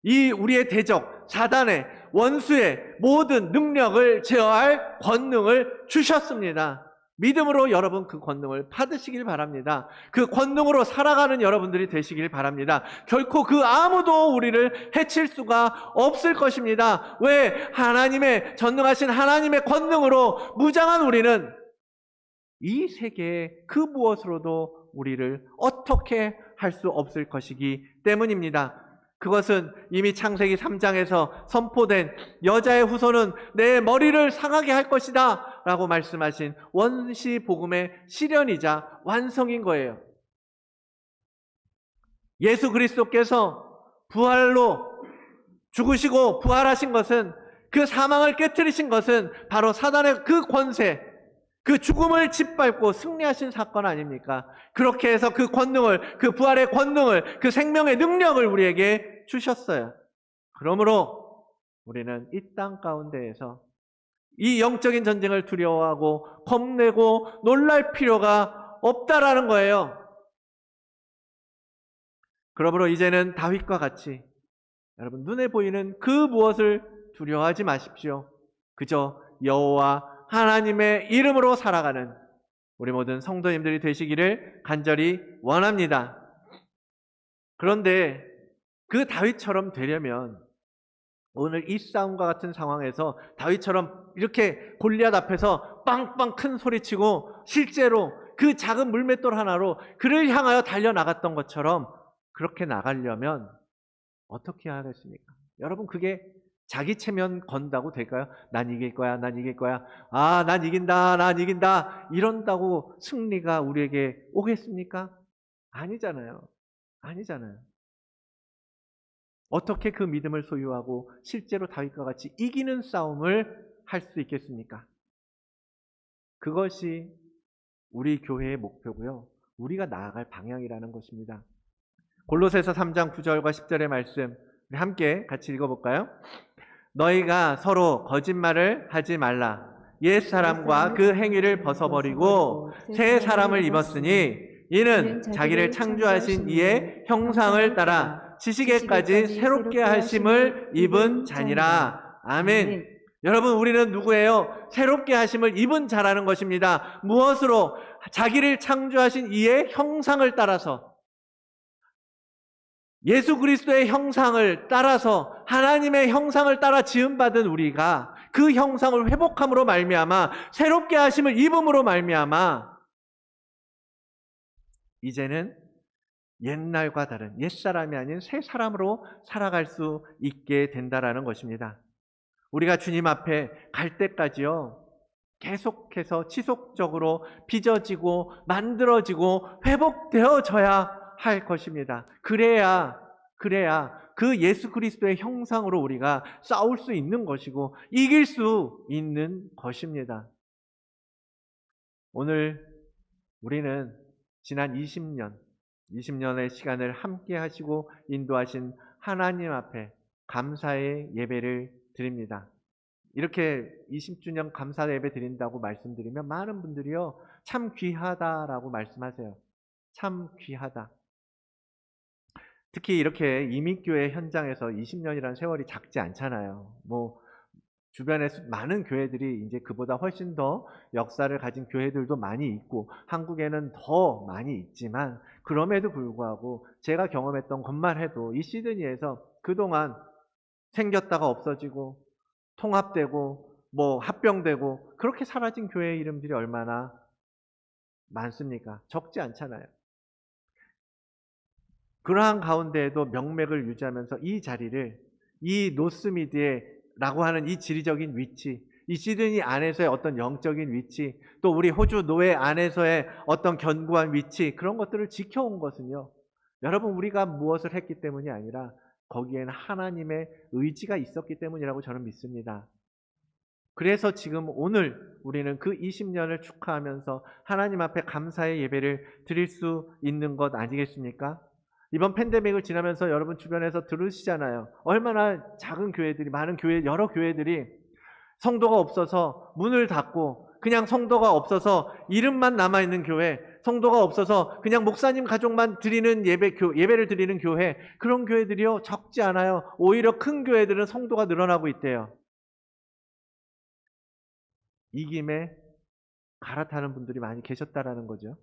Speaker 3: 이 우리의 대적 사단의 원수의 모든 능력을 제어할 권능을 주셨습니다. 믿음으로 여러분 그 권능을 받으시길 바랍니다. 그 권능으로 살아가는 여러분들이 되시길 바랍니다. 결코 그 아무도 우리를 해칠 수가 없을 것입니다. 왜? 하나님의 전능하신 하나님의 권능으로 무장한 우리는 이 세계의 그 무엇으로도 우리를 어떻게 할 수 없을 것이기 때문입니다. 그것은 이미 창세기 3장에서 선포된 여자의 후손은 내 머리를 상하게 할 것이다 라고 말씀하신 원시 복음의 실현이자 완성인 거예요. 예수 그리스도께서 부활로 죽으시고 부활하신 것은, 그 사망을 깨트리신 것은 바로 사단의 그 권세, 그 죽음을 짓밟고 승리하신 사건 아닙니까? 그렇게 해서 그 권능을, 그 부활의 권능을, 그 생명의 능력을 우리에게 주셨어요. 그러므로 우리는 이 땅 가운데에서 이 영적인 전쟁을 두려워하고 겁내고 놀랄 필요가 없다라는 거예요. 그러므로 이제는 다윗과 같이 여러분 눈에 보이는 그 무엇을 두려워하지 마십시오. 그저 여호와 하나님의 이름으로 살아가는 우리 모든 성도님들이 되시기를 간절히 원합니다. 그런데 그 다윗처럼 되려면 오늘 이 싸움과 같은 상황에서 다윗처럼 이렇게 골리앗 앞에서 빵빵 큰 소리치고 실제로 그 작은 물맷돌 하나로 그를 향하여 달려나갔던 것처럼 그렇게 나가려면 어떻게 해야 하겠습니까? 여러분, 그게 자기 체면 건다고 될까요? 난 이길 거야, 난 이길 거야. 아, 난 이긴다, 난 이긴다. 이런다고 승리가 우리에게 오겠습니까? 아니잖아요. 아니잖아요. 어떻게 그 믿음을 소유하고 실제로 다윗과 같이 이기는 싸움을 할 수 있겠습니까? 그것이 우리 교회의 목표고요. 우리가 나아갈 방향이라는 것입니다. 골로새서 3장 9절과 10절의 말씀 우리 함께 같이 읽어볼까요? 너희가 서로 거짓말을 하지 말라. 옛 사람과 그 행위를 벗어버리고 새 사람을 입었으니 이는 자기를 창조하신 이의 형상을 따라 지식에까지 새롭게 하심을 입은 자니라. 아멘. 여러분, 우리는 누구예요? 새롭게 하심을 입은 자라는 것입니다. 무엇으로? 자기를 창조하신 이의 형상을 따라서, 예수 그리스도의 형상을 따라서, 하나님의 형상을 따라 지음받은 우리가 그 형상을 회복함으로 말미암아, 새롭게 하심을 입음으로 말미암아 이제는 옛날과 다른 옛사람이 아닌 새 사람으로 살아갈 수 있게 된다라는 것입니다. 우리가 주님 앞에 갈 때까지요, 계속해서 지속적으로 빚어지고 만들어지고 회복되어져야 할 것입니다. 그래야 그 예수 그리스도의 형상으로 우리가 싸울 수 있는 것이고 이길 수 있는 것입니다. 오늘 우리는 지난 20년의 시간을 함께 하시고 인도하신 하나님 앞에 감사의 예배를 드립니다. 이렇게 20주년 감사 예배 드린다고 말씀드리면 많은 분들이요, 참 귀하다라고 말씀하세요. 참 귀하다. 특히 이렇게 이민교회 현장에서 20년이라는 세월이 작지 않잖아요. 주변에 많은 교회들이 이제 그보다 훨씬 더 역사를 가진 교회들도 많이 있고 한국에는 더 많이 있지만, 그럼에도 불구하고 제가 경험했던 것만 해도 이 시드니에서 그동안 생겼다가 없어지고 통합되고 합병되고 그렇게 사라진 교회의 이름들이 얼마나 많습니까? 적지 않잖아요. 그러한 가운데에도 명맥을 유지하면서 이 자리를, 이 노스미드라고 하는 이 지리적인 위치, 이 시드니 안에서의 어떤 영적인 위치, 또 우리 호주 노예 안에서의 어떤 견고한 위치, 그런 것들을 지켜온 것은요, 여러분, 우리가 무엇을 했기 때문이 아니라 거기에는 하나님의 의지가 있었기 때문이라고 저는 믿습니다. 그래서 지금 오늘 우리는 그 20년을 축하하면서 하나님 앞에 감사의 예배를 드릴 수 있는 것 아니겠습니까? 이번 팬데믹을 지나면서 여러분 주변에서 들으시잖아요. 얼마나 작은 교회들이, 많은 교회, 여러 교회들이 성도가 없어서 문을 닫고, 그냥 성도가 없어서 이름만 남아있는 교회, 성도가 없어서 그냥 목사님 가족만 드리는 예배를 드리는 교회, 그런 교회들이요, 적지 않아요. 오히려 큰 교회들은 성도가 늘어나고 있대요. 이 김에 갈아타는 분들이 많이 계셨다라는 거죠.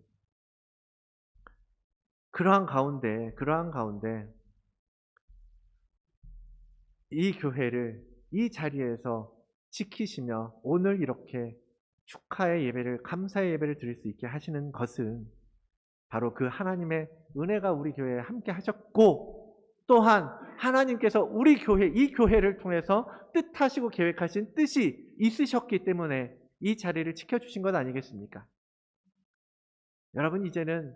Speaker 3: 그러한 가운데 이 교회를 이 자리에서 지키시며 오늘 이렇게 축하의 예배를, 감사의 예배를 드릴 수 있게 하시는 것은 바로 그 하나님의 은혜가 우리 교회에 함께 하셨고, 또한 하나님께서 우리 교회, 이 교회를 통해서 뜻하시고 계획하신 뜻이 있으셨기 때문에 이 자리를 지켜주신 것 아니겠습니까? 여러분, 이제는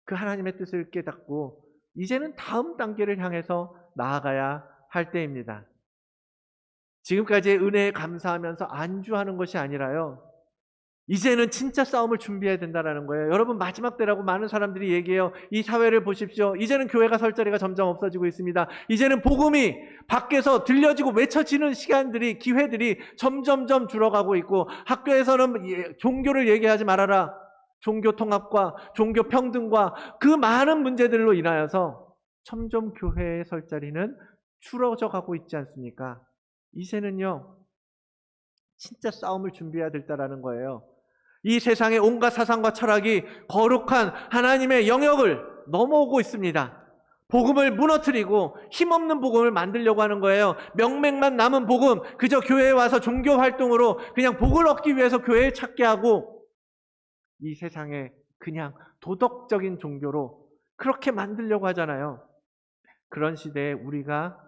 Speaker 3: 그 하나님의 뜻을 깨닫고 이제는 다음 단계를 향해서 나아가야 할 때입니다. 지금까지의 은혜에 감사하면서 안주하는 것이 아니라요, 이제는 진짜 싸움을 준비해야 된다는 거예요. 여러분, 마지막 때라고 많은 사람들이 얘기해요. 이 사회를 보십시오. 이제는 교회가 설 자리가 점점 없어지고 있습니다. 이제는 복음이 밖에서 들려지고 외쳐지는 시간들이, 기회들이 점점점 줄어가고 있고, 학교에서는 종교를 얘기하지 말아라, 종교 통합과 종교 평등과 그 많은 문제들로 인하여서 점점 교회의 설 자리는 줄어져 가고 있지 않습니까? 이제는요, 진짜 싸움을 준비해야 된다는 거예요. 이 세상의 온갖 사상과 철학이 거룩한 하나님의 영역을 넘어오고 있습니다. 복음을 무너뜨리고 힘없는 복음을 만들려고 하는 거예요. 명맥만 남은 복음, 그저 교회에 와서 종교 활동으로 그냥 복을 얻기 위해서 교회를 찾게 하고, 이 세상에 그냥 도덕적인 종교로 그렇게 만들려고 하잖아요. 그런 시대에 우리가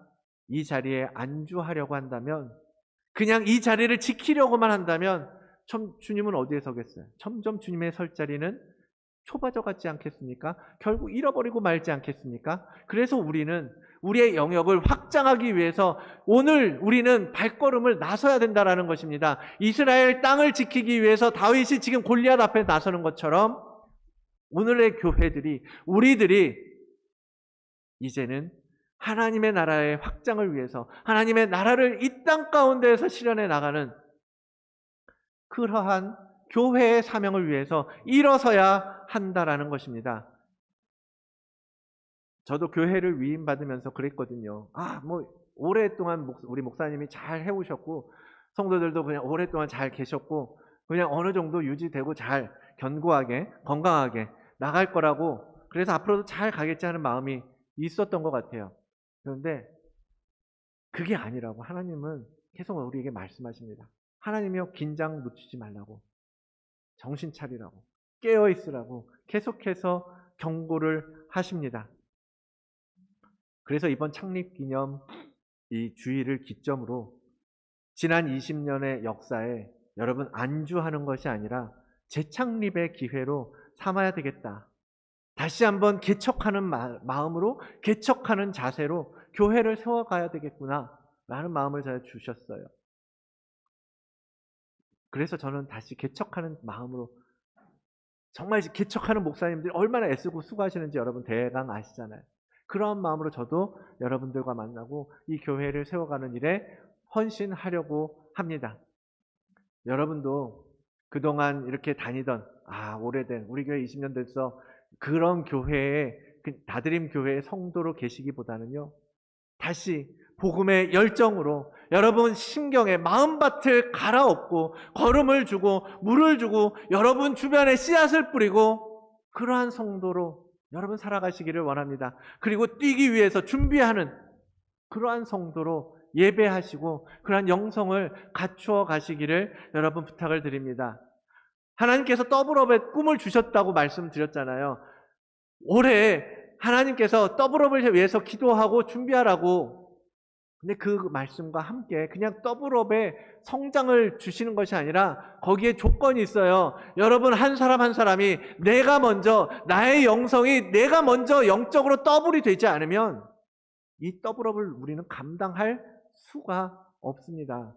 Speaker 3: 이 자리에 안주하려고 한다면, 그냥 이 자리를 지키려고만 한다면 주님은 어디에 서겠어요? 점점 주님의 설 자리는 좁아져 갔지 않겠습니까? 결국 잃어버리고 말지 않겠습니까? 그래서 우리는 우리의 영역을 확장하기 위해서 오늘 우리는 발걸음을 나서야 된다라는 것입니다. 이스라엘 땅을 지키기 위해서 다윗이 지금 골리앗 앞에 나서는 것처럼 오늘의 교회들이, 우리들이 이제는 하나님의 나라의 확장을 위해서 하나님의 나라를 이 땅 가운데에서 실현해 나가는 그러한 교회의 사명을 위해서 일어서야 한다라는 것입니다. 저도 교회를 위임받으면서 그랬거든요. 오랫동안 우리 목사님이 잘 해오셨고 성도들도 그냥 오랫동안 잘 계셨고 그냥 어느 정도 유지되고 잘 견고하게 건강하게 나갈 거라고, 그래서 앞으로도 잘 가겠지 하는 마음이 있었던 것 같아요. 그런데 그게 아니라고 하나님은 계속 우리에게 말씀하십니다. 하나님이요, 긴장 놓치지 말라고, 정신 차리라고, 깨어 있으라고 계속해서 경고를 하십니다. 그래서 이번 창립기념 이 주일을 기점으로 지난 20년의 역사에 여러분 안주하는 것이 아니라 재창립의 기회로 삼아야 되겠다. 다시 한번 개척하는 마음으로, 개척하는 자세로 교회를 세워가야 되겠구나 라는 마음을 제가 주셨어요. 그래서 저는 다시 개척하는 마음으로, 정말 개척하는 목사님들이 얼마나 애쓰고 수고하시는지 여러분 대강 아시잖아요. 그런 마음으로 저도 여러분들과 만나고 이 교회를 세워가는 일에 헌신하려고 합니다. 여러분도 그동안 이렇게 다니던 오래된 우리 교회 20년 됐어 그런 교회에, 다드림 교회의 성도로 계시기보다는요, 다시 복음의 열정으로 여러분 심경에 마음밭을 갈아엎고 걸음을 주고 물을 주고 여러분 주변에 씨앗을 뿌리고 그러한 성도로 여러분 살아가시기를 원합니다. 그리고 뛰기 위해서 준비하는 그러한 성도로 예배하시고 그러한 영성을 갖추어 가시기를 여러분 부탁을 드립니다. 하나님께서 더블업의 꿈을 주셨다고 말씀드렸잖아요. 올해 하나님께서 더블업을 위해서 기도하고 준비하라고, 근데 그 말씀과 함께 그냥 더블업의 성장을 주시는 것이 아니라 거기에 조건이 있어요. 여러분 한 사람 한 사람이 내가 먼저, 나의 영성이 내가 먼저 영적으로 더블이 되지 않으면 이 더블업을 우리는 감당할 수가 없습니다.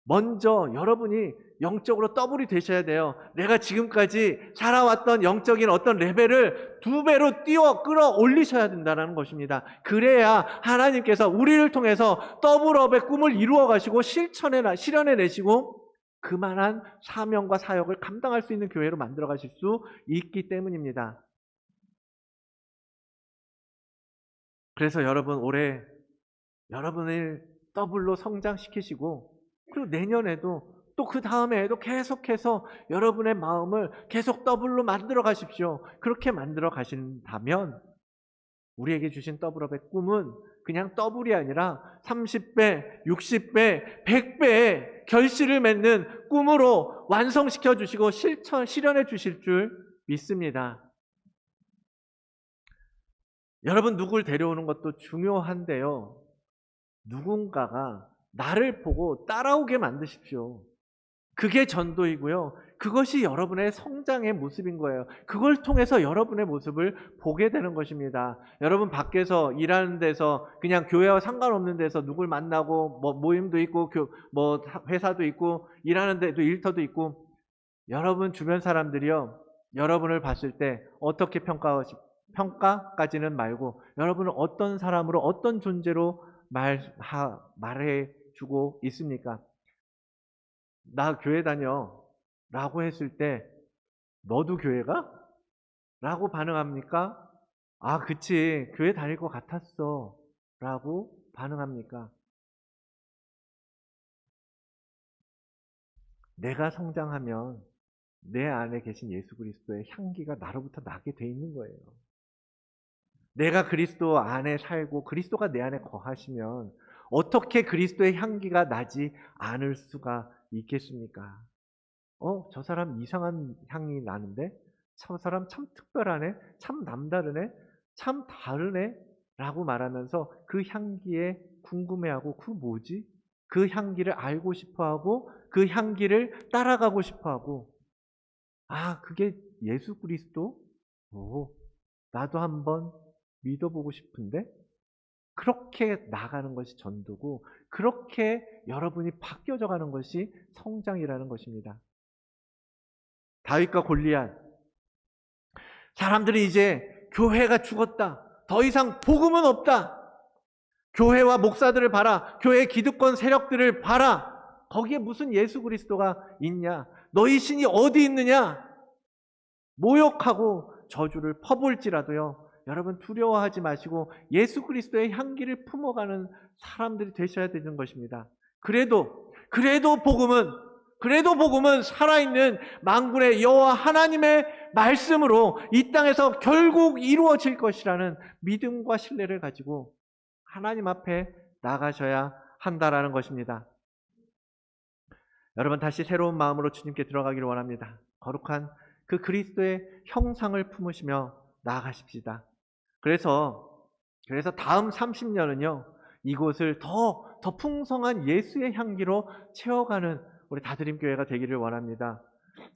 Speaker 3: 먼저 여러분이 영적으로 더블이 되셔야 돼요. 내가 지금까지 살아왔던 영적인 어떤 레벨을 2배로 끌어올리셔야 된다는 것입니다. 그래야 하나님께서 우리를 통해서 더블업의 꿈을 이루어 가시고 실현해 내시고 그만한 사명과 사역을 감당할 수 있는 교회로 만들어 가실 수 있기 때문입니다. 그래서 여러분 올해 여러분을 더블로 성장시키시고, 그리고 내년에도 또 그 다음에 해도 계속해서 여러분의 마음을 계속 더블로 만들어 가십시오. 그렇게 만들어 가신다면 우리에게 주신 더블업의 꿈은 그냥 더블이 아니라 30배, 60배, 100배의 결실을 맺는 꿈으로 완성시켜 주시고 실현해 주실 줄 믿습니다. 여러분 누굴 데려오는 것도 중요한데요, 누군가가 나를 보고 따라오게 만드십시오. 그게 전도이고요. 그것이 여러분의 성장의 모습인 거예요. 그걸 통해서 여러분의 모습을 보게 되는 것입니다. 여러분 밖에서 일하는 데서 그냥 교회와 상관없는 데서 누굴 만나고 모임도 있고 회사도 있고 일하는 데도 일터도 있고, 여러분 주변 사람들이요, 여러분을 봤을 때 어떻게 평가까지는 말고 여러분은 어떤 사람으로 어떤 존재로 말해주고 있습니까? 나 교회 다녀 라고 했을 때 너도 교회 가? 라고 반응합니까? 그치, 교회 다닐 것 같았어 라고 반응합니까? 내가 성장하면 내 안에 계신 예수 그리스도의 향기가 나로부터 나게 돼 있는 거예요. 내가 그리스도 안에 살고 그리스도가 내 안에 거하시면 어떻게 그리스도의 향기가 나지 않을 수가 있겠습니까? 저 사람 이상한 향이 나는데? 저 사람 참 특별하네? 참 남다르네? 참 다르네? 라고 말하면서 그 향기에 궁금해하고 그 뭐지? 그 향기를 알고 싶어하고 그 향기를 따라가고 싶어하고 아 그게 예수 그리스도? 오, 나도 한번 믿어보고 싶은데? 그렇게 나가는 것이 전도고 그렇게 여러분이 바뀌어져 가는 것이 성장이라는 것입니다. 다윗과 골리앗 사람들이 이제 교회가 죽었다. 더 이상 복음은 없다. 교회와 목사들을 봐라. 교회 기득권 세력들을 봐라. 거기에 무슨 예수 그리스도가 있냐? 너희 신이 어디 있느냐? 모욕하고 저주를 퍼부을지라도요. 여러분 두려워하지 마시고 예수 그리스도의 향기를 품어가는 사람들이 되셔야 되는 것입니다. 그래도 복음은 살아있는 만군의 여호와 하나님의 말씀으로 이 땅에서 결국 이루어질 것이라는 믿음과 신뢰를 가지고 하나님 앞에 나가셔야 한다라는 것입니다. 여러분 다시 새로운 마음으로 주님께 들어가기를 원합니다. 거룩한 그 그리스도의 형상을 품으시며 나아가십시다. 그래서 다음 30년은요. 이곳을 더 풍성한 예수의 향기로 채워가는 우리 다드림 교회가 되기를 원합니다.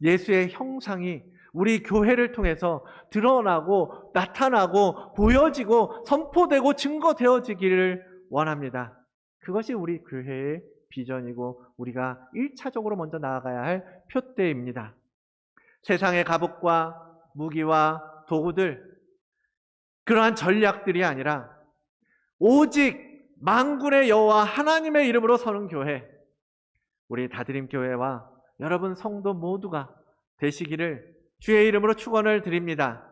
Speaker 3: 예수의 형상이 우리 교회를 통해서 드러나고 나타나고 보여지고 선포되고 증거되어지기를 원합니다. 그것이 우리 교회의 비전이고 우리가 1차적으로 먼저 나아가야 할 표대입니다. 세상의 갑옷과 무기와 도구들 그러한 전략들이 아니라 오직 만군의 여호와 하나님의 이름으로 서는 교회 우리 다드림 교회와 여러분 성도 모두가 되시기를 주의 이름으로 축원을 드립니다.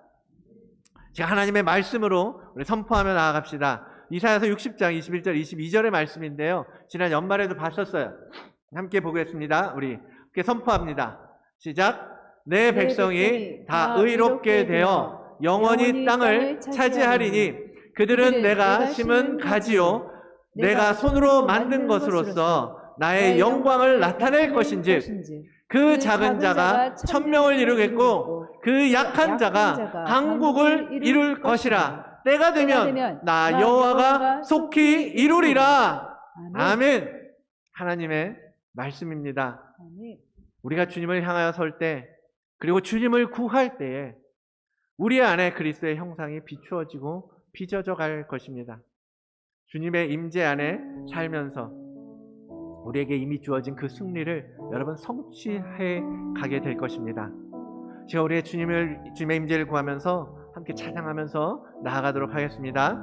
Speaker 3: 제가 하나님의 말씀으로 우리 선포하며 나아갑시다. 이사야서 60장 21절 22절의 말씀인데요. 지난 연말에도 봤었어요. 함께 보겠습니다. 우리 함께 선포합니다. 시작. 내 백성이 다 의롭게 되어 영원히 땅을 차지하리니 그들은 내가 심은 가지요 내가 손으로 만든 것으로서 나의 영광을 나타낼 것인지 그 작은 자가 1000명을 이루겠고 그 약한 자가 강국을 이룰 것이라. 때가 되면 나 여호와가 속히 이루리라. 아멘. 하나님의 말씀입니다. 우리가 주님을 향하여 설 때 그리고 주님을 구할 때에 우리 안에 그리스도의 형상이 비추어지고 빚어져 갈 것입니다. 주님의 임재 안에 살면서 우리에게 이미 주어진 그 승리를 여러분 성취해 가게 될 것입니다. 제가 우리의 주님의 임재를 구하면서 함께 찬양하면서 나아가도록 하겠습니다.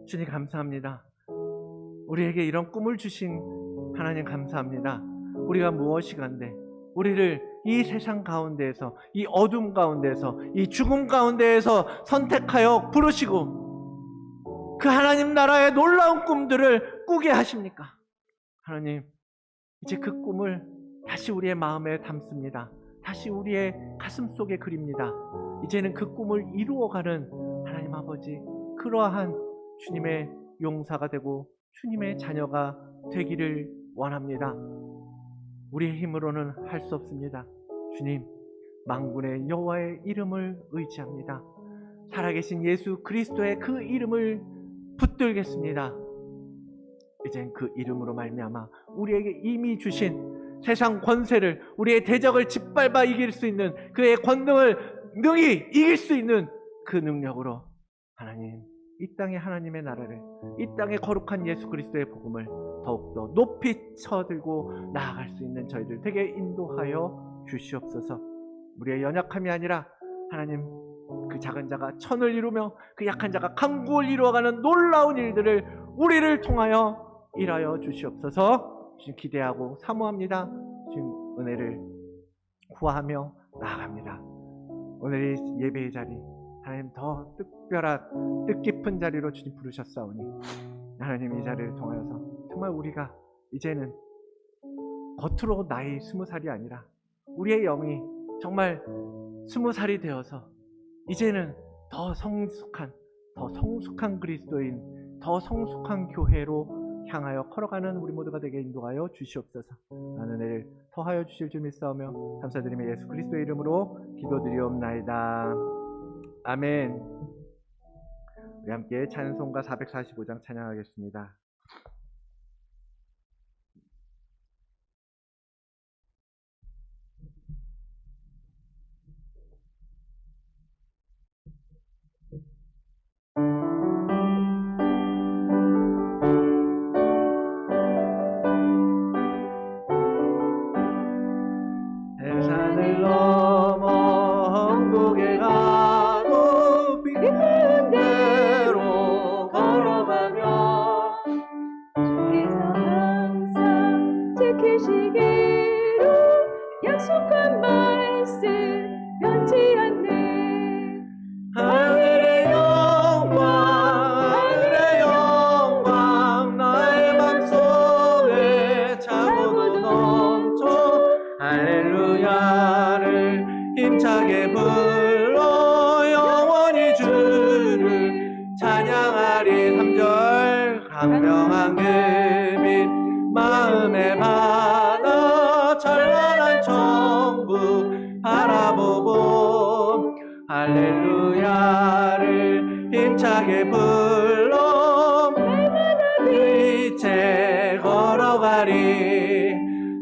Speaker 3: 주님 감사합니다. 우리에게 이런 꿈을 주신 하나님 감사합니다. 우리가 무엇이 간데 우리를 이 세상 가운데에서 이 어둠 가운데에서 이 죽음 가운데에서 선택하여 부르시고 그 하나님 나라의 놀라운 꿈들을 꾸게 하십니까? 하나님 이제 그 꿈을 다시 우리의 마음에 담습니다. 다시 우리의 가슴 속에 그립니다. 이제는 그 꿈을 이루어가는 하나님 아버지 그러한 주님의 용사가 되고 주님의 자녀가 되기를 원합니다. 우리의 힘으로는 할 수 없습니다. 주님, 만군의 여호와의 이름을 의지합니다. 살아계신 예수 그리스도의 그 이름을 붙들겠습니다. 이젠 그 이름으로 말미암아 우리에게 이미 주신 세상 권세를 우리의 대적을 짓밟아 이길 수 있는 그의 권능을 능히 이길 수 있는 그 능력으로 하나님 이 땅의 하나님의 나라를 이 땅의 거룩한 예수 그리스도의 복음을 더욱더 높이 쳐들고 나아갈 수 있는 저희들 되게 인도하여 주시옵소서. 우리의 연약함이 아니라 하나님 그 작은 자가 천을 이루며 그 약한 자가 강국을 이루어가는 놀라운 일들을 우리를 통하여 일하여 주시옵소서. 주님 기대하고 사모합니다. 주님 은혜를 구하며 나아갑니다. 오늘 이 예배의 자리 하나님 더 특별한 뜻깊은 자리로 주님 부르셨사오니 하나님 이 자리를 통하여서 정말 우리가 이제는 겉으로 나이 20살이 아니라 우리의 영이 정말 20살이 되어서 이제는 더 성숙한 그리스도인 더 성숙한 교회로 향하여 걸어가는 우리 모두가 되게 인도하여 주시옵소서. 나는 내일 더하여 주실 줄 믿사오며 감사드리며 예수 그리스도의 이름으로 기도드리옵나이다. 아멘. 우리 함께 찬송가 445장 찬양하겠습니다.
Speaker 4: 산을 넘어 흥국에 가고 빛나는 대로 걸어가며
Speaker 2: 주께서 항상 지키시기로 약속한 말씀 변치 않네.
Speaker 4: 하늘의 영광 나의 맘속에 차고도 넘쳐 할렐루야를 힘차게 불러 영원히 주를 찬양하리. 3절 강명한 금빛 마음에 받아 찬란한 천국 바라보고 할렐루야를 힘차게 불러 빛에 걸어가리.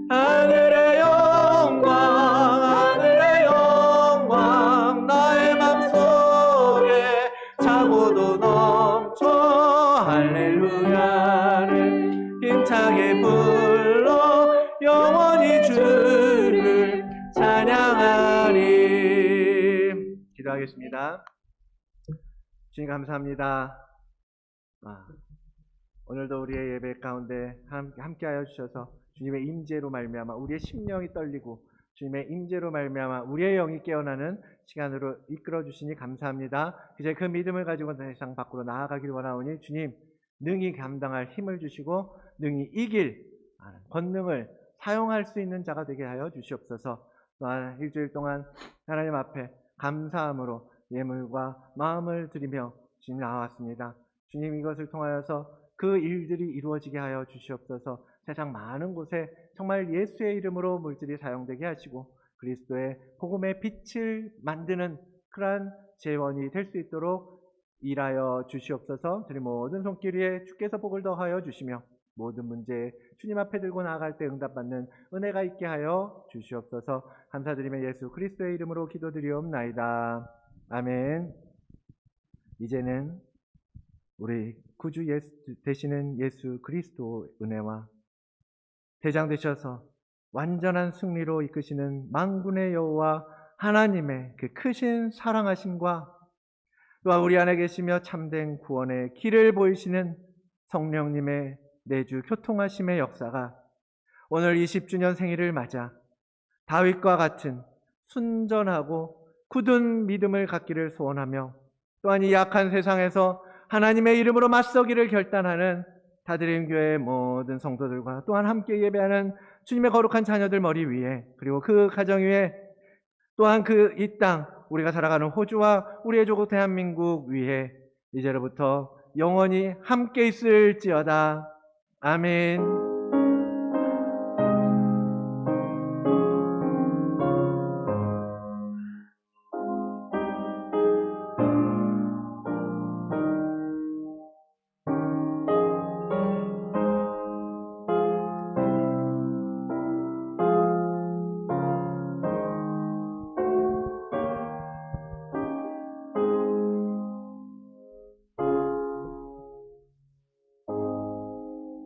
Speaker 4: 하늘의 영광 나의 맘속에 차고도 넘쳐 할렐루야를 힘차게 불러 영원히 주를 찬양하리.
Speaker 3: 기도하겠습니다. 주님 감사합니다. 오늘도 우리의 예배 가운데 함께하여 주셔서 주님의 임재로 말미암아 우리의 심령이 떨리고 주님의 임재로 말미암아 우리의 영이 깨어나는 시간으로 이끌어 주시니 감사합니다. 이제 그 믿음을 가지고 세상 밖으로 나아가길 원하오니 주님 능히 감당할 힘을 주시고 능히 이길 권능을 사용할 수 있는 자가 되게 하여 주시옵소서. 또한 일주일 동안 하나님 앞에 감사함으로 예물과 마음을 드리며 주님 나왔습니다. 주님 이것을 통하여서 그 일들이 이루어지게 하여 주시옵소서. 세상 많은 곳에 정말 예수의 이름으로 물질이 사용되게 하시고 그리스도의 복음의 빛을 만드는 그러한 재원이 될 수 있도록 일하여 주시옵소서. 주님 모든 손길 위에 주께서 복을 더하여 주시며 모든 문제에 주님 앞에 들고 나아갈 때 응답받는 은혜가 있게 하여 주시옵소서. 감사드리며 예수 그리스도의 이름으로 기도드리옵나이다. 아멘. 이제는 우리 구주 되시는 예수 그리스도 은혜와 대장 되셔서 완전한 승리로 이끄시는 만군의 여호와 하나님의 그 크신 사랑하심과 또한 우리 안에 계시며 참된 구원의 길을 보이시는 성령님의 내주 교통하심의 역사가 오늘 20주년 생일을 맞아 다윗과 같은 순전하고 굳은 믿음을 갖기를 소원하며 또한 이 약한 세상에서 하나님의 이름으로 맞서기를 결단하는 다드림교회의 모든 성도들과 또한 함께 예배하는 주님의 거룩한 자녀들 머리 위에 그리고 그 가정 위에 또한 그 이 땅 우리가 살아가는 호주와 우리의 조국 대한민국 위에 이제로부터 영원히 함께 있을지어다. 아멘.